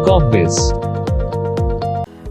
कॉर्बिस।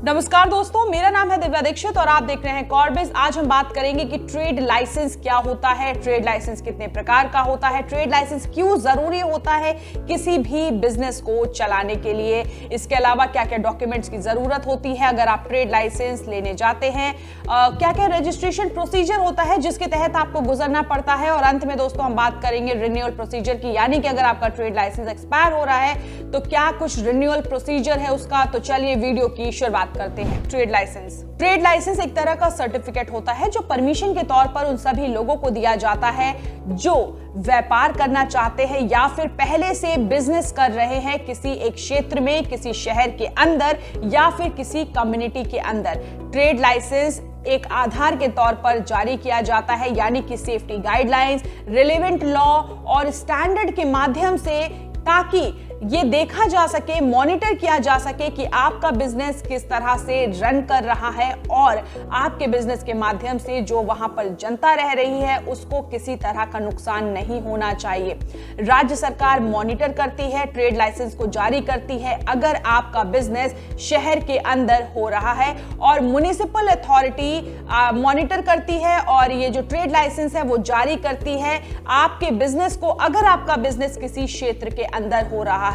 नमस्कार दोस्तों, मेरा नाम है दिव्या दीक्षित और आप देख रहे हैं कॉर्बिस। आज हम बात करेंगे कि ट्रेड लाइसेंस क्या होता है, ट्रेड लाइसेंस कितने प्रकार का होता है, ट्रेड लाइसेंस क्यों जरूरी होता है किसी भी बिजनेस को चलाने के लिए, इसके अलावा क्या क्या डॉक्यूमेंट्स की जरूरत होती है अगर आप ट्रेड लाइसेंस लेने जाते हैं, क्या क्या रजिस्ट्रेशन प्रोसीजर होता है जिसके तहत आपको गुजरना पड़ता है, और अंत में दोस्तों हम बात करेंगे रिन्यूअल प्रोसीजर की, यानी कि अगर आपका ट्रेड लाइसेंस एक्सपायर हो रहा है तो क्या कुछ रिन्यूअल प्रोसीजर है उसका। तो चलिए वीडियो की शुरुआत करते हैं। ट्रेड लाइसेंस एक तरह का सर्टिफिकेट होता है जो परमिशन के तौर पर उन सभी लोगों को दिया जाता है जो व्यापार करना चाहते हैं या फिर पहले से बिजनेस कर रहे हैं किसी एक क्षेत्र में, किसी शहर के अंदर या फिर किसी कम्युनिटी के अंदर। ट्रेड लाइसेंस एक आधार के तौर पर जारी किया जाता है, यानी कि सेफ्टी गाइडलाइंस, रिलेवेंट लॉ और स्टैंडर्ड के माध्यम से, ताकि ये देखा जा सके, मॉनिटर किया जा सके कि आपका बिजनेस किस तरह से रन कर रहा है और आपके बिजनेस के माध्यम से जो वहां पर जनता रह रही है उसको किसी तरह का नुकसान नहीं होना चाहिए। राज्य सरकार मॉनिटर करती है, ट्रेड लाइसेंस को जारी करती है अगर आपका बिजनेस शहर के अंदर हो रहा है, और म्युनिसिपल अथॉरिटी मॉनिटर करती है और ये जो ट्रेड लाइसेंस है वो जारी करती है आपके बिजनेस को, अगर आपका बिजनेस किसी क्षेत्र के अंदर हो रहा है।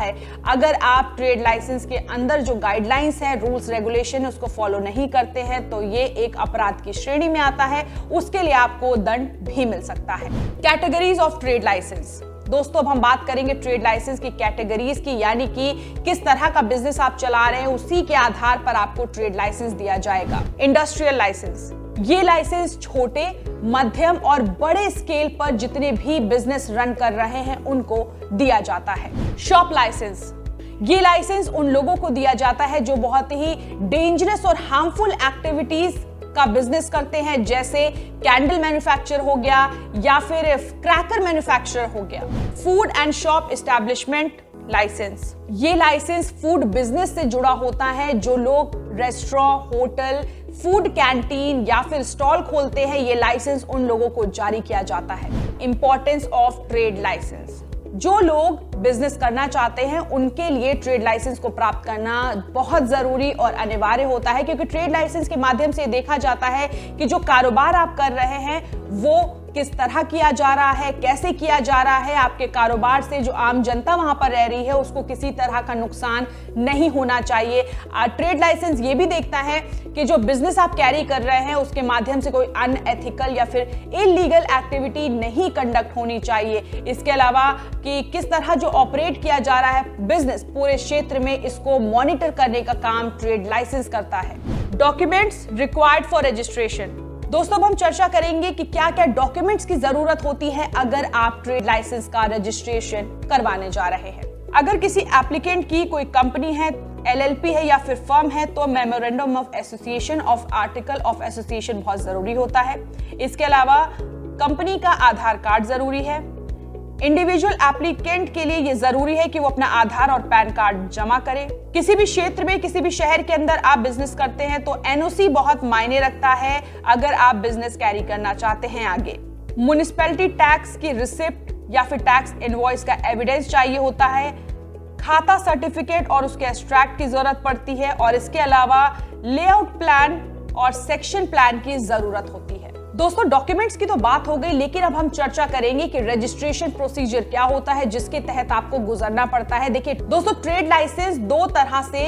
अगर आप ट्रेड लाइसेंस के अंदर जो गाइडलाइंस है, रूल्स रेगुलेशन, उसको फॉलो नहीं करते हैं तो ये एक अपराध की श्रेणी में आता है, उसके लिए आपको दंड भी मिल सकता है। Categories of trade licence. दोस्तों अब हम बात करेंगे ट्रेड लाइसेंस की कैटेगरीज की, यानी कि किस तरह का बिजनेस आप चला रहे हैं उसी के आधार पर आपको ट्रेड लाइसेंस दिया जाएगा। इंडस्ट्रियल लाइसेंस, ये लाइसेंस छोटे, मध्यम और बड़े स्केल पर जितने भी बिजनेस रन कर रहे हैं उनको दिया जाता है। शॉप लाइसेंस, ये लाइसेंस उन लोगों को दिया जाता है जो बहुत ही डेंजरस और हार्मफुल एक्टिविटीज का बिजनेस करते हैं, जैसे कैंडल मैन्युफैक्चर हो गया या फिर क्रैकर मैन्युफैक्चर हो गया। Food and shop establishment licence, ये लाइसेंस फूड बिजनेस से जुड़ा होता है। जो लोग रेस्टोरेंट, होटल, फूड कैंटीन या फिर स्टॉल खोलते हैं, ये लाइसेंस उन लोगों को जारी किया जाता है। इंपॉर्टेंस ऑफ ट्रेड लाइसेंस, जो लोग बिजनेस करना चाहते हैं उनके लिए ट्रेड लाइसेंस को प्राप्त करना बहुत जरूरी और अनिवार्य होता है, क्योंकि ट्रेड लाइसेंस के माध्यम से देखा जाता है कि जो कारोबार आप कर रहे हैं वो किस तरह किया जा रहा है, कैसे किया जा रहा है, आपके कारोबार से जो आम जनता वहां पर रह रही है उसको किसी तरह का नुकसान नहीं होना चाहिए। ट्रेड लाइसेंस ये भी देखता है कि जो बिजनेस आप कैरी कर रहे हैं उसके माध्यम से कोई अनएथिकल या फिर इलीगल एक्टिविटी नहीं कंडक्ट होनी चाहिए। इसके अलावा कि किस तरह जो ऑपरेट किया जा रहा है बिजनेस पूरे क्षेत्र में, इसको मॉनिटर करने का काम ट्रेड लाइसेंस करता है। डॉक्यूमेंट्स रिक्वायर्ड फॉर रजिस्ट्रेशन, दोस्तों अब हम चर्चा करेंगे कि क्या क्या डॉक्यूमेंट्स की जरूरत होती है अगर आप ट्रेड लाइसेंस का रजिस्ट्रेशन करवाने जा रहे हैं। अगर किसी एप्लीकेंट की कोई कंपनी है, एलएलपी है या फिर फर्म है तो memorandum of association of article of association बहुत जरूरी होता है। इसके अलावा कंपनी का आधार कार्ड जरूरी है। इंडिविजुअल एप्लीकेंट के लिए यह जरूरी है कि वो अपना आधार और पैन कार्ड जमा करे। किसी भी क्षेत्र में, किसी भी शहर के अंदर आप बिजनेस करते हैं तो एनओसी बहुत मायने रखता है अगर आप बिजनेस कैरी करना चाहते हैं आगे। म्युनिसिपैलिटी टैक्स की रिसिप्ट या फिर टैक्स इनवॉइस का एविडेंस चाहिए होता है। खाता सर्टिफिकेट और उसके एक्सट्रैक्ट की जरूरत पड़ती है, और इसके अलावा लेआउट प्लान और सेक्शन प्लान की जरूरत होती है। दोस्तों डॉक्यूमेंट्स की तो बात हो गई, लेकिन अब हम चर्चा करेंगे कि रजिस्ट्रेशन प्रोसीजर क्या होता है जिसके तहत आपको गुजरना पड़ता है। देखिए दोस्तों, ट्रेड लाइसेंस दो तरह से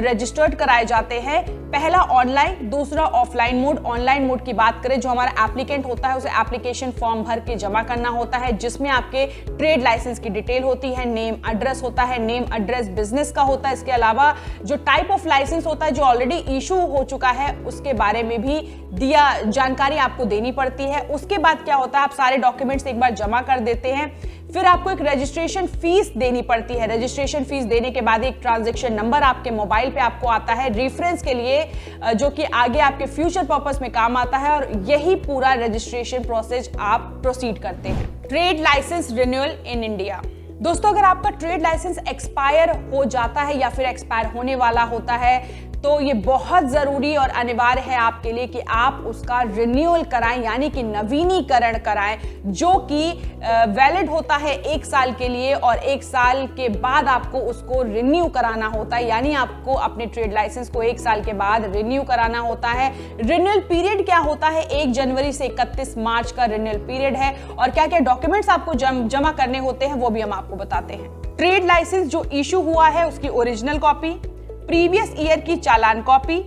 रजिस्टर्ड कराए जाते हैं, पहला ऑनलाइन, दूसरा ऑफलाइन मोड। ऑनलाइन मोड की बात करें, जो हमारा एप्लीकेंट होता है उसे एप्लीकेशन फॉर्म भर के जमा करना होता है, जिसमें आपके ट्रेड लाइसेंस की डिटेल होती है, नेम एड्रेस होता है, नेम एड्रेस बिजनेस का होता है। इसके अलावा जो टाइप ऑफ लाइसेंस होता है जो ऑलरेडी इशू हो चुका है उसके बारे में भी जानकारी आपको देनी पड़ती है। उसके बाद क्या होता है, आप सारे डॉक्यूमेंट्स एक बार जमा कर देते हैं, फिर आपको एक रजिस्ट्रेशन फीस देनी पड़ती है। रजिस्ट्रेशन फीस देने के बाद एक ट्रांजैक्शन नंबर आपके मोबाइल पे आपको आता है रेफरेंस के लिए, जो कि आगे आपके फ्यूचर पर्पस में काम आता है, और यही पूरा रजिस्ट्रेशन प्रोसेस आप प्रोसीड करते हैं। Trade licence renewal in India, दोस्तों अगर आपका ट्रेड लाइसेंस एक्सपायर हो जाता है या फिर एक्सपायर होने वाला होता है तो ये बहुत जरूरी और अनिवार्य है आपके लिए कि आप उसका रिन्यूअल कराएं, यानी कि नवीनीकरण कराएं, जो कि वैलिड होता है 1 साल के लिए और 1 साल के बाद आपको उसको रिन्यू कराना होता है। यानी आपको अपने ट्रेड लाइसेंस को 1 साल के बाद रिन्यू कराना होता है। रिन्यूअल पीरियड क्या होता है? 1 जनवरी से 31 मार्च का रिन्यूअल पीरियड है और क्या क्या डॉक्यूमेंट्स आपको जमा करने होते हैं वो भी हम आपको बताते हैं। ट्रेड लाइसेंस जो इशू हुआ है उसकी ओरिजिनल कॉपी, प्रीवियस ईयर की चालान कॉपी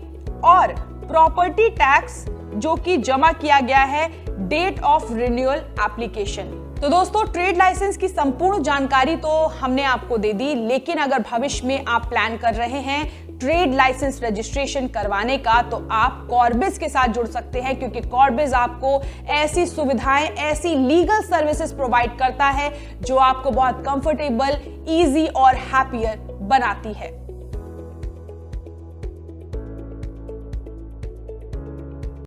और प्रॉपर्टी टैक्स जो कि जमा किया गया है डेट ऑफ रिन्यूअल एप्लीकेशन। तो दोस्तों, ट्रेड लाइसेंस की संपूर्ण जानकारी तो हमने आपको दे दी, लेकिन अगर भविष्य में आप प्लान कर रहे हैं ट्रेड लाइसेंस रजिस्ट्रेशन करवाने का तो आप कॉर्बिस के साथ जुड़ सकते हैं, क्योंकि कॉर्बिस आपको ऐसी सुविधाएं, ऐसी लीगल सर्विसेज प्रोवाइड करता है जो आपको बहुत कंफर्टेबल, इजी और हैप्पियर बनाती है।